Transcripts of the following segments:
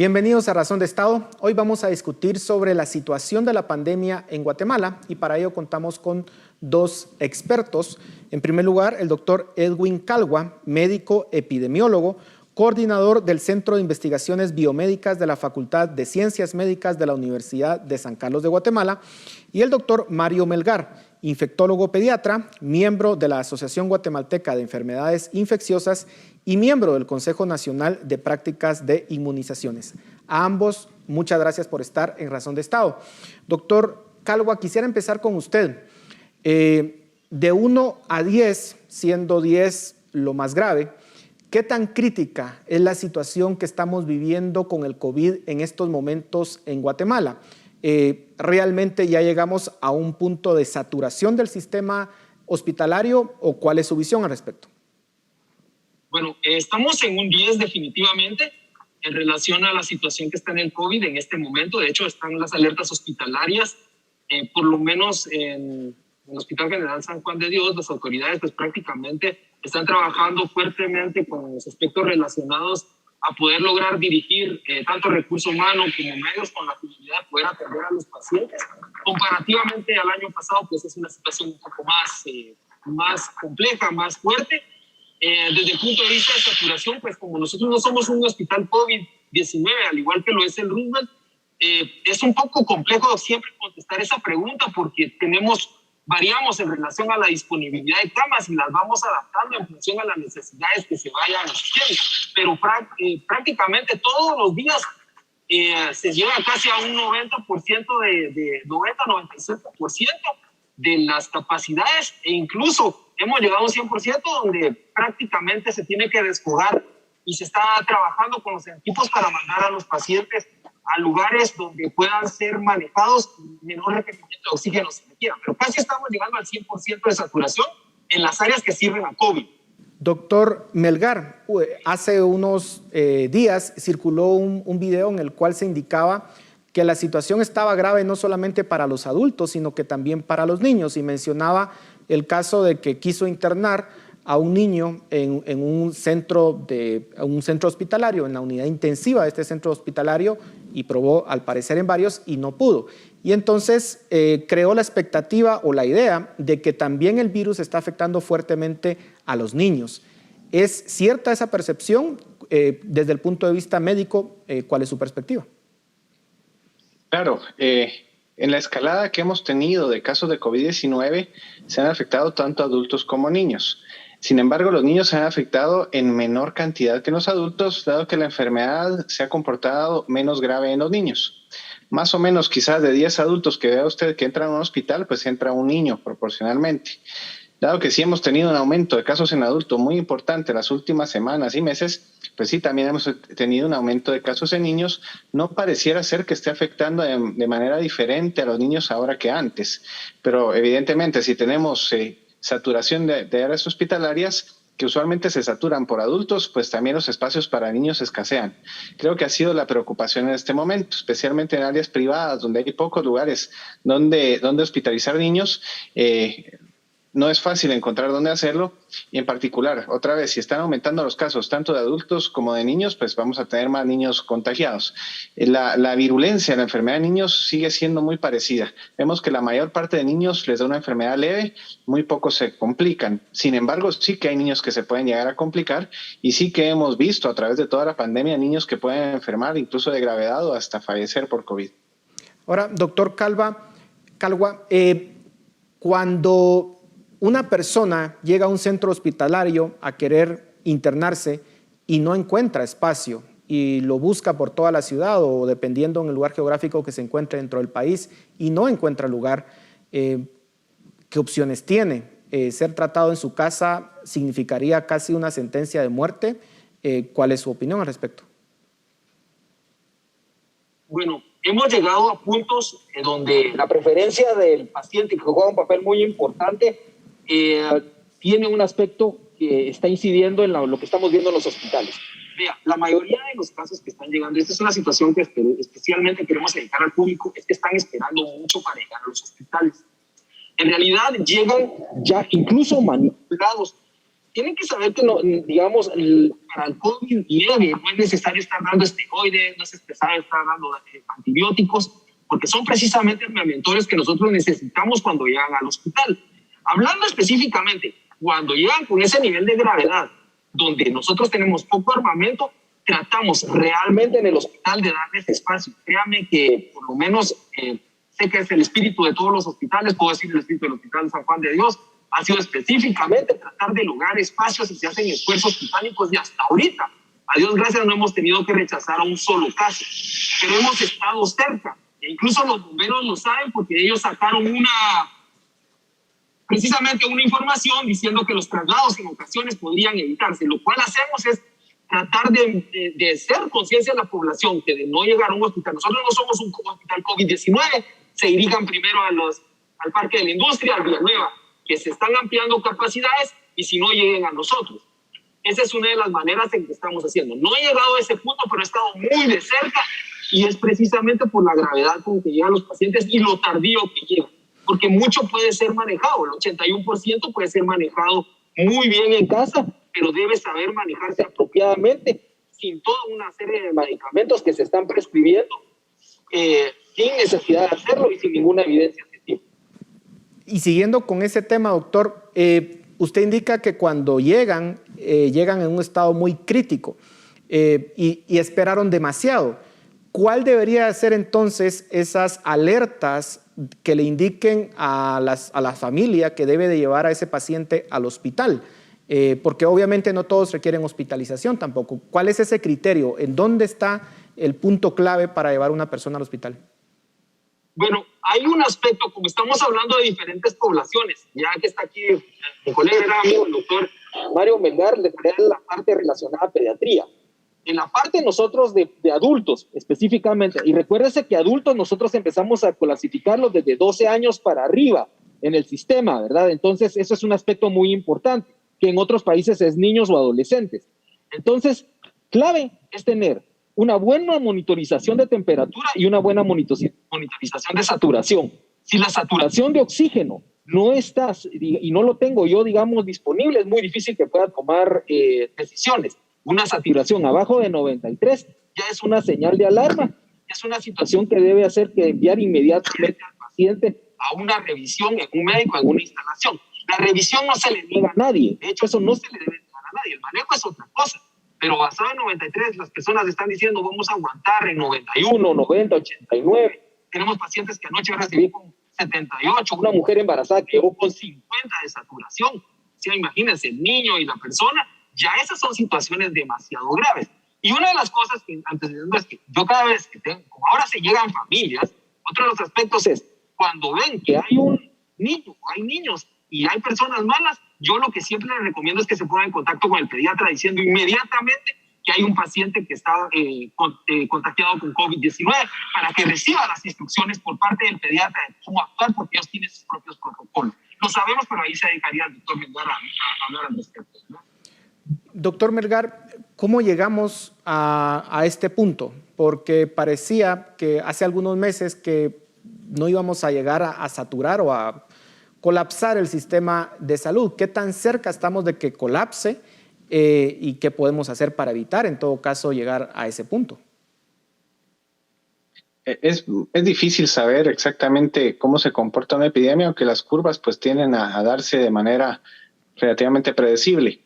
Bienvenidos a Razón de Estado. Hoy vamos a discutir sobre la situación de la pandemia en Guatemala y para ello contamos con dos expertos. En primer lugar, el doctor Edwin Calwa, médico epidemiólogo, coordinador del Centro de Investigaciones Biomédicas de la Facultad de Ciencias Médicas de la Universidad de San Carlos de Guatemala, y el doctor Mario Melgar, infectólogo pediatra, miembro de la Asociación Guatemalteca de Enfermedades Infecciosas y miembro del Consejo Nacional de Prácticas de Inmunizaciones. A ambos, muchas gracias por estar en Razón de Estado. Doctor Calwa, quisiera empezar con usted. De 1 a 10, siendo 10 lo más grave, ¿qué tan crítica es la situación que estamos viviendo con el COVID en estos momentos en Guatemala? ¿Realmente ya llegamos a un punto de saturación del sistema hospitalario o cuál es su visión al respecto? Bueno, estamos en un 10 definitivamente en relación a la situación que está en el COVID en este momento. De hecho, están las alertas hospitalarias, por lo menos en el Hospital General San Juan de Dios, las autoridades pues prácticamente están trabajando fuertemente con los aspectos relacionados a poder lograr dirigir tanto recurso humano como medios con la finalidad de poder atender a los pacientes. Comparativamente al año pasado, pues es una situación un poco más compleja, más fuerte. Desde el punto de vista de saturación, pues como nosotros no somos un hospital COVID-19, al igual que lo es el Roosevelt, es un poco complejo siempre contestar esa pregunta porque variamos en relación a la disponibilidad de camas y las vamos adaptando en función a las necesidades que se vayan haciendo. Pero prácticamente todos los días se llega casi a un 90%, 90-95% de las capacidades e incluso hemos llegado a un 100% donde prácticamente se tiene que desfogar y se está trabajando con los equipos para mandar a los pacientes a lugares donde puedan ser manejados y menor requerimiento de oxígeno se requiera. Pero casi estamos llegando al 100% de saturación en las áreas que sirven a COVID. Doctor Melgar, hace unos días circuló un video en el cual se indicaba que la situación estaba grave no solamente para los adultos, sino que también para los niños, y mencionaba el caso de que quiso internar a un niño en un centro hospitalario, en la unidad intensiva de este centro hospitalario, y probó al parecer en varios y no pudo. Y entonces creó la expectativa o la idea de que también el virus está afectando fuertemente a los niños. ¿Es cierta esa percepción? Desde el punto de vista médico, ¿cuál es su perspectiva? Claro, en la escalada que hemos tenido de casos de COVID-19 se han afectado tanto adultos como niños. Sin embargo, los niños se han afectado en menor cantidad que los adultos, dado que la enfermedad se ha comportado menos grave en los niños. Más o menos, quizás de 10 adultos que vea usted que entran a un hospital, pues entra un niño proporcionalmente. Dado que sí hemos tenido un aumento de casos en adultos muy importante las últimas semanas y meses, pues sí, también hemos tenido un aumento de casos en niños. No pareciera ser que esté afectando de manera diferente a los niños ahora que antes, pero evidentemente si tenemos saturación de áreas hospitalarias que usualmente se saturan por adultos, pues también los espacios para niños escasean. Creo que ha sido la preocupación en este momento, especialmente en áreas privadas donde hay pocos lugares donde hospitalizar niños. No es fácil encontrar dónde hacerlo y en particular, otra vez, si están aumentando los casos tanto de adultos como de niños, pues vamos a tener más niños contagiados. La virulencia de la enfermedad de niños sigue siendo muy parecida. Vemos que la mayor parte de niños les da una enfermedad leve, muy pocos se complican. Sin embargo, sí que hay niños que se pueden llegar a complicar y sí que hemos visto a través de toda la pandemia niños que pueden enfermar incluso de gravedad o hasta fallecer por COVID. Ahora, doctor Calwa, cuando una persona llega a un centro hospitalario a querer internarse y no encuentra espacio y lo busca por toda la ciudad o dependiendo en el lugar geográfico que se encuentre dentro del país y no encuentra lugar, ¿qué opciones tiene? Ser tratado en su casa significaría casi una sentencia de muerte. ¿Cuál es su opinión al respecto? Bueno, hemos llegado a puntos donde la preferencia del paciente, que juega un papel muy importante, tiene un aspecto que está incidiendo en lo que estamos viendo en los hospitales. Vea, la mayoría de los casos que están llegando, esta es una situación que especialmente queremos dedicar al público, es que están esperando mucho para llegar a los hospitales. En realidad llegan ya incluso manipulados. Tienen que saber que, no, digamos, para el COVID leve no es necesario estar dando esteroides, no es necesario estar dando antibióticos, porque son precisamente armamentores que nosotros necesitamos cuando llegan al hospital. Hablando específicamente, cuando llegan con ese nivel de gravedad, donde nosotros tenemos poco armamento, tratamos realmente en el hospital de darles espacio. Créame que por lo menos sé que es el espíritu de todos los hospitales, puedo decir el espíritu del Hospital San Juan de Dios, ha sido específicamente tratar de lograr espacios y se hacen esfuerzos titánicos y hasta ahorita, a Dios gracias, no hemos tenido que rechazar a un solo caso, pero hemos estado cerca. E incluso los bomberos lo saben porque ellos sacaron precisamente una información diciendo que los traslados en ocasiones podrían evitarse. Lo cual hacemos es tratar de hacer conciencia a la población que de no llegar a un hospital. Nosotros no somos un hospital COVID-19, se dirijan primero al Parque de la Industria, al Villanueva, que se están ampliando capacidades y si no lleguen a nosotros. Esa es una de las maneras en que estamos haciendo. No he llegado a ese punto, pero he estado muy de cerca y es precisamente por la gravedad con que llegan los pacientes y lo tardío que llegan. Porque mucho puede ser manejado, el 81% puede ser manejado muy bien en casa, pero debe saber manejarse apropiadamente sin toda una serie de medicamentos que se están prescribiendo sin necesidad de hacerlo y sin ninguna evidencia científica. Y siguiendo con ese tema, doctor, usted indica que cuando llegan en un estado muy crítico y esperaron demasiado. ¿Cuál debería ser entonces esas alertas que le indiquen a la familia que debe de llevar a ese paciente al hospital? Porque obviamente no todos requieren hospitalización tampoco. ¿Cuál es ese criterio? ¿En dónde está el punto clave para llevar a una persona al hospital? Bueno, hay un aspecto, como estamos hablando de diferentes poblaciones, ya que está aquí mi colega era amigo, el doctor Mario Melgar, le trae la parte relacionada a pediatría. En la parte nosotros de adultos específicamente, y recuérdese que adultos nosotros empezamos a clasificarlos desde 12 años para arriba en el sistema, ¿verdad? Entonces eso es un aspecto muy importante, que en otros países es niños o adolescentes. Entonces, clave es tener una buena monitorización de temperatura y una buena monitorización de saturación. Si la saturación de oxígeno no está, y no lo tengo yo, digamos, disponible, es muy difícil que pueda tomar decisiones. Una saturación abajo de 93 ya es una señal de alarma, es una situación que debe hacer que enviar inmediatamente al paciente a una revisión en un médico, en una instalación. La revisión no se le niega a nadie, de hecho eso no se le debe negar a nadie, el manejo es otra cosa, pero basado en 93 las personas están diciendo vamos a aguantar en 91, 90, 89. Tenemos pacientes que anoche recibí con 78, una mujer embarazada que llegó con 50 de saturación. O sea, imagínense, el niño y la persona. Ya esas son situaciones demasiado graves. Y una de las cosas que antecediendo es que yo cada vez que tengo, como ahora se llegan familias, otro de los aspectos es cuando ven que hay un niño, hay niños y hay personas malas, yo lo que siempre les recomiendo es que se pongan en contacto con el pediatra diciendo inmediatamente que hay un paciente que está contagiado con COVID-19 para que reciba las instrucciones por parte del pediatra de cómo actuar porque ellos tienen sus propios protocolos. Lo sabemos, pero ahí se dedicaría el doctor Melgar a hablar al respecto, ¿no? Doctor Melgar, ¿cómo llegamos a este punto? Porque parecía que hace algunos meses que no íbamos a llegar a saturar o a colapsar el sistema de salud. ¿Qué tan cerca estamos de que colapse y qué podemos hacer para evitar, en todo caso, llegar a ese punto? Es difícil saber exactamente cómo se comporta una epidemia, aunque las curvas pues tienden a darse de manera relativamente predecible.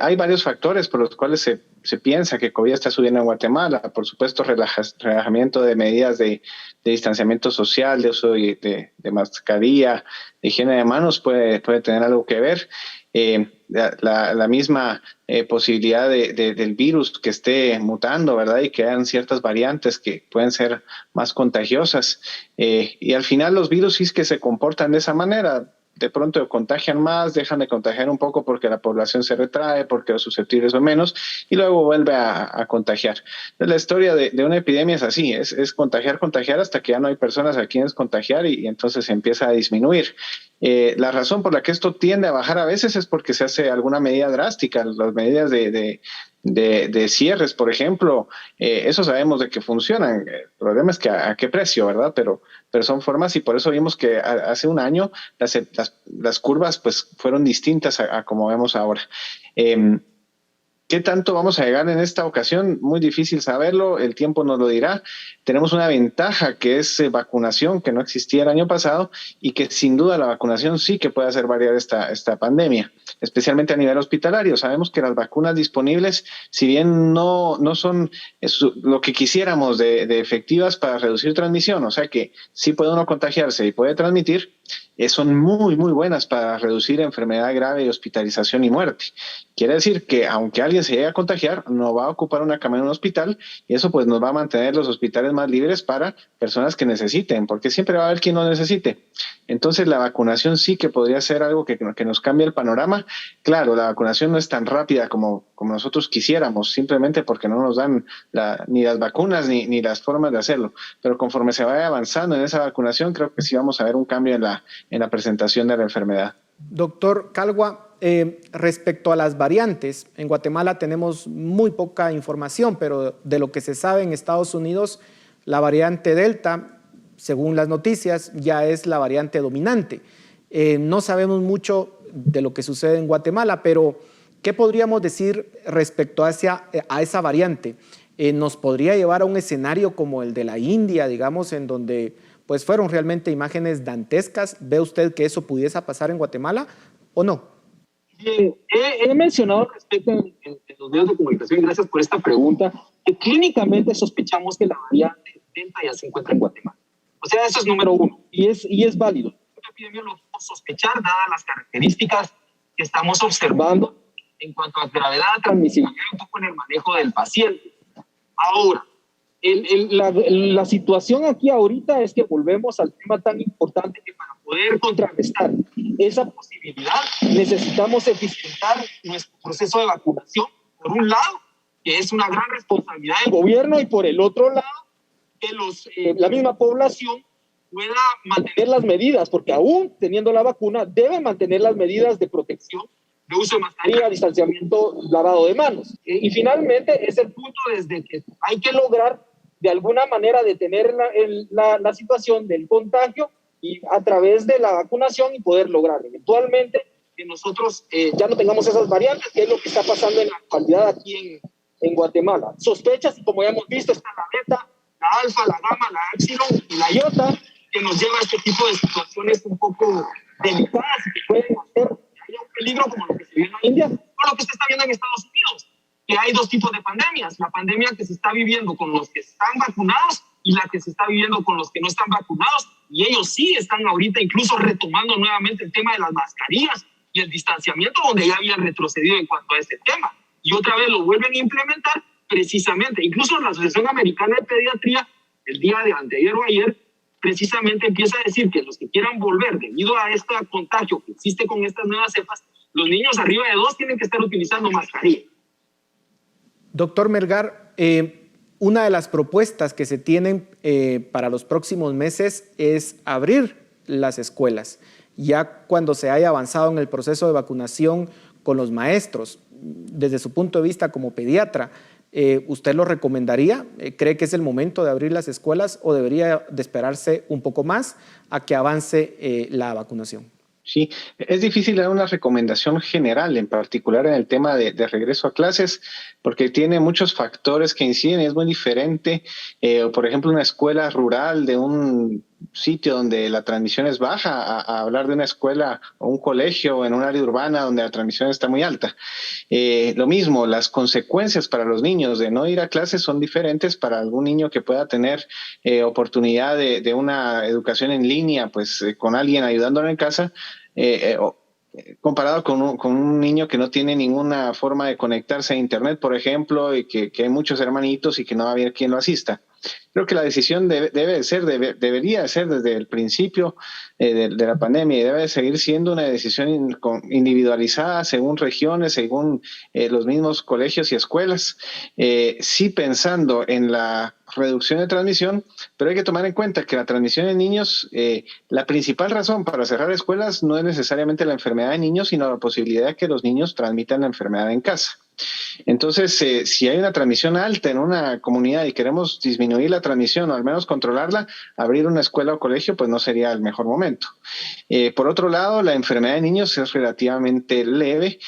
Hay varios factores por los cuales se piensa que COVID está subiendo en Guatemala. Por supuesto, relajamiento de medidas de distanciamiento social, de uso de mascarilla, de higiene de manos puede tener algo que ver. La misma posibilidad del virus que esté mutando, ¿verdad? Y que hayan ciertas variantes que pueden ser más contagiosas. Y al final los virus sí es que se comportan de esa manera. De pronto contagian más, dejan de contagiar un poco porque la población se retrae, porque los susceptibles son menos, y luego vuelve a contagiar. Entonces, la historia de una epidemia es así, es contagiar hasta que ya no hay personas a quienes contagiar y entonces se empieza a disminuir. La razón por la que esto tiende a bajar a veces es porque se hace alguna medida drástica, las medidas de cierres, por ejemplo, eso sabemos de que funcionan. El problema es que a qué precio, ¿verdad? Pero son formas y por eso vimos que hace un año las curvas pues fueron distintas a como vemos ahora. ¿Qué tanto vamos a llegar en esta ocasión? Muy difícil saberlo, el tiempo nos lo dirá. Tenemos una ventaja que es vacunación, que no existía el año pasado y que sin duda la vacunación sí que puede hacer variar esta pandemia, especialmente a nivel hospitalario. Sabemos que las vacunas disponibles, si bien no son lo que quisiéramos de efectivas para reducir transmisión, o sea que sí puede uno contagiarse y puede transmitir, son muy, muy buenas para reducir enfermedad grave y hospitalización y muerte. Quiere decir que aunque alguien se llegue a contagiar, no va a ocupar una cama en un hospital y eso pues nos va a mantener los hospitales más libres para personas que necesiten, porque siempre va a haber quien no necesite. Entonces la vacunación sí que podría ser algo que nos cambie el panorama. Claro, la vacunación no es tan rápida como nosotros quisiéramos, simplemente porque no nos dan ni las vacunas ni las formas de hacerlo. Pero conforme se vaya avanzando en esa vacunación, creo que sí vamos a ver un cambio en la presentación de la enfermedad. Doctor Calgua, respecto a las variantes, en Guatemala tenemos muy poca información, pero de lo que se sabe en Estados Unidos, la variante Delta, según las noticias, ya es la variante dominante. No sabemos mucho de lo que sucede en Guatemala, pero ¿qué podríamos decir respecto a esa variante? ¿Nos podría llevar a un escenario como el de la India, digamos, en donde pues fueron realmente imágenes dantescas? ¿Ve usted que eso pudiese pasar en Guatemala o no? Bien, he mencionado respecto en los medios de comunicación, y gracias por esta pregunta, que clínicamente sospechamos que la variante Delta ya se encuentra en Guatemala. O sea, eso es número uno, y es válido. La epidemia lo podemos sospechar, dadas las características que estamos observando en cuanto a gravedad, transmisibilidad y un poco en el manejo del paciente. Ahora, la situación aquí ahorita es que volvemos al tema tan importante que para poder contrarrestar esa posibilidad necesitamos eficientar nuestro proceso de vacunación, por un lado, que es una gran responsabilidad del gobierno, y por el otro lado, que la misma población pueda mantener las medidas, porque aún teniendo la vacuna, debe mantener las medidas de protección, de uso de mascarilla, distanciamiento, lavado de manos. Y finalmente es el punto desde que hay que lograr de alguna manera detener la situación del contagio y a través de la vacunación y poder lograr eventualmente que nosotros ya no tengamos esas variantes, que es lo que está pasando en la actualidad aquí en Guatemala. Sospechas, y como ya hemos visto, está la beta, la alfa, la gamma, la epsilon y la iota, que nos lleva a este tipo de situaciones un poco delicadas y que pueden hacer que haya un peligro como lo que se vio en la India o lo que se está viendo en Estados Unidos, que hay dos tipos de pandemias: la pandemia que se está viviendo con los que están vacunados y la que se está viviendo con los que no están vacunados, y ellos sí están ahorita incluso retomando nuevamente el tema de las mascarillas y el distanciamiento, donde ya habían retrocedido en cuanto a ese tema, y otra vez lo vuelven a implementar precisamente. Incluso la Asociación Americana de Pediatría, el día de anteayer o ayer, precisamente empieza a decir que los que quieran volver debido a este contagio que existe con estas nuevas cepas, los niños arriba de 2 tienen que estar utilizando mascarilla. Doctor Melgar, una de las propuestas que se tienen para los próximos meses es abrir las escuelas, ya cuando se haya avanzado en el proceso de vacunación con los maestros. Desde su punto de vista como pediatra, ¿usted lo recomendaría? ¿Cree que es el momento de abrir las escuelas o debería de esperarse un poco más a que avance la vacunación? Sí, es difícil dar una recomendación general, en particular en el tema de regreso a clases, porque tiene muchos factores que inciden y es muy diferente. Por ejemplo, una escuela rural de un sitio donde la transmisión es baja a hablar de una escuela o un colegio en un área urbana donde la transmisión está muy alta. Lo mismo, las consecuencias para los niños de no ir a clases son diferentes para algún niño que pueda tener oportunidad de una educación en línea, pues con alguien ayudándolo en casa, comparado con un niño que no tiene ninguna forma de conectarse a internet, por ejemplo, y que hay muchos hermanitos y que no va a haber quien lo asista. Creo que la decisión debería ser desde el principio de la pandemia, y debe seguir siendo una decisión individualizada según regiones, según los mismos colegios y escuelas, sí pensando en la reducción de transmisión, pero hay que tomar en cuenta que la transmisión en niños, la principal razón para cerrar escuelas no es necesariamente la enfermedad de niños, sino la posibilidad de que los niños transmitan la enfermedad en casa. Entonces, si hay una transmisión alta en una comunidad y queremos disminuir la transmisión o al menos controlarla, abrir una escuela o colegio pues no sería el mejor momento. Por otro lado, la enfermedad de niños es relativamente leve,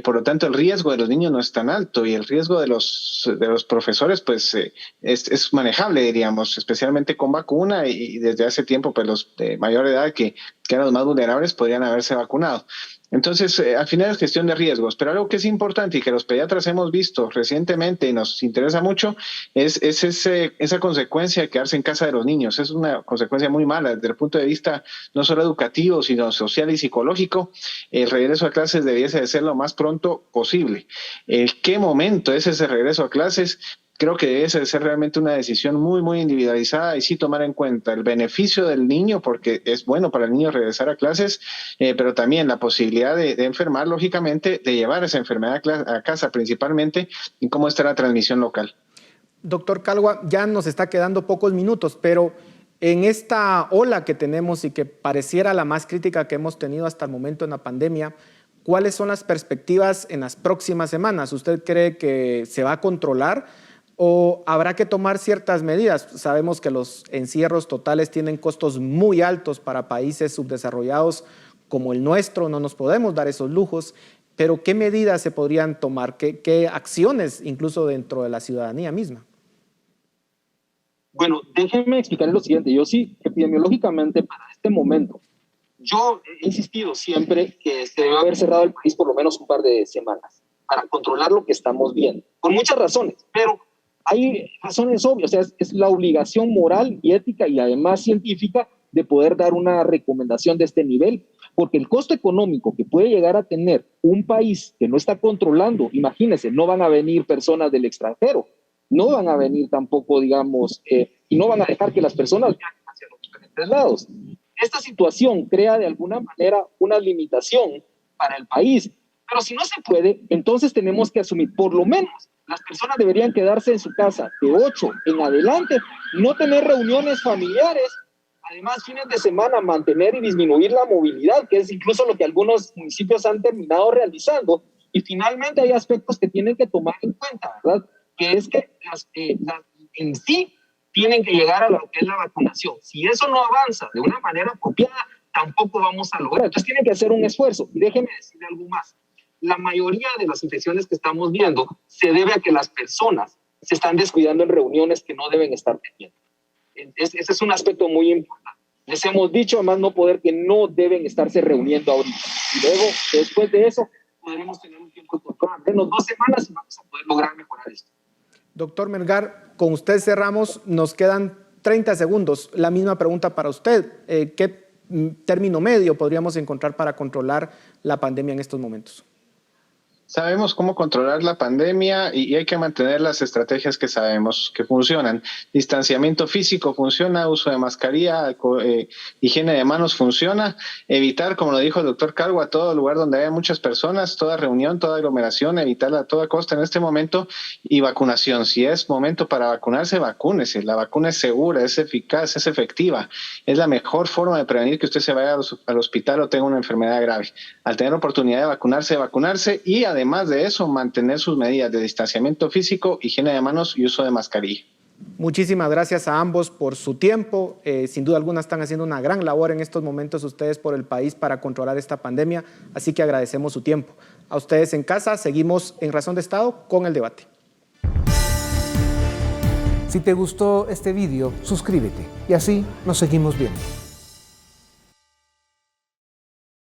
por lo tanto el riesgo de los niños no es tan alto y el riesgo de los profesores pues es manejable, diríamos, especialmente con vacuna y desde hace tiempo pues los de mayor edad que eran los más vulnerables podrían haberse vacunado. Entonces, al final es cuestión de riesgos, pero algo que es importante y que los pediatras hemos visto recientemente y nos interesa mucho es esa consecuencia de quedarse en casa de los niños. Es una consecuencia muy mala desde el punto de vista no solo educativo, sino social y psicológico. El regreso a clases debiese de ser lo más pronto posible. ¿Qué momento es ese regreso a clases? Creo que debe ser realmente una decisión muy, muy individualizada y sí tomar en cuenta el beneficio del niño, porque es bueno para el niño regresar a clases, pero también la posibilidad de enfermar, lógicamente, de llevar esa enfermedad a casa principalmente, y cómo está la transmisión local. Doctor Calwa, ya nos está quedando pocos minutos, pero en esta ola que tenemos y que pareciera la más crítica que hemos tenido hasta el momento en la pandemia, ¿cuáles son las perspectivas en las próximas semanas? ¿Usted cree que se va a controlar o habrá que tomar ciertas medidas? Sabemos que los encierros totales tienen costos muy altos para países subdesarrollados como el nuestro, no nos podemos dar esos lujos, pero ¿qué medidas se podrían tomar? ¿Qué acciones incluso dentro de la ciudadanía misma? Bueno, déjenme explicarles lo siguiente. Yo sí, epidemiológicamente, para este momento, yo he insistido siempre que se debe haber cerrado el país por lo menos un par de semanas para controlar lo que estamos viendo, por muchas razones, pero hay razones obvias. O sea, es la obligación moral y ética y además científica de poder dar una recomendación de este nivel, porque el costo económico que puede llegar a tener un país que no está controlando, imagínense, no van a venir personas del extranjero, no van a venir tampoco, digamos, y no van a dejar que las personas viajen hacia los diferentes lados. Esta situación crea de alguna manera una limitación para el país, pero si no se puede, entonces tenemos que asumir, por lo menos, las personas deberían quedarse en su casa de 8 en adelante, no tener reuniones familiares, además fines de semana mantener y disminuir la movilidad, que es incluso lo que algunos municipios han terminado realizando, y finalmente hay aspectos que tienen que tomar en cuenta, ¿verdad? Que es que en sí tienen que llegar a lo que es la vacunación. Si eso no avanza de una manera apropiada, tampoco vamos a lograr. Entonces tienen que hacer un esfuerzo. Y déjenme decirle algo más. La mayoría de las infecciones que estamos viendo se debe a que las personas se están descuidando en reuniones que no deben estar teniendo. Ese es un aspecto muy importante. Les hemos dicho, además, no poder, que no deben estarse reuniendo ahorita. Y luego, después de eso, podremos tener un tiempo de control, menos 2 semanas, y vamos a poder lograr mejorar esto. Doctor Melgar, con usted cerramos, nos quedan 30 segundos. La misma pregunta para usted. ¿Qué término medio podríamos encontrar para controlar la pandemia en estos momentos? Sabemos cómo controlar la pandemia y hay que mantener las estrategias que sabemos que funcionan. Distanciamiento físico funciona, uso de mascarilla, higiene de manos funciona, evitar, como lo dijo el doctor Calwa, todo lugar donde haya muchas personas, toda reunión, toda aglomeración, evitarla a toda costa en este momento, y vacunación. Si es momento para vacunarse, vacúnese. La vacuna es segura, es eficaz, es efectiva. Es la mejor forma de prevenir que usted se vaya al hospital o tenga una enfermedad grave. Al tener oportunidad de vacunarse y además de eso, mantener sus medidas de distanciamiento físico, higiene de manos y uso de mascarilla. Muchísimas gracias a ambos por su tiempo. Sin duda alguna están haciendo una gran labor en estos momentos ustedes por el país para controlar esta pandemia, así que agradecemos su tiempo. A ustedes en casa, seguimos en Razón de Estado con el debate. Si te gustó este video, suscríbete y así nos seguimos viendo.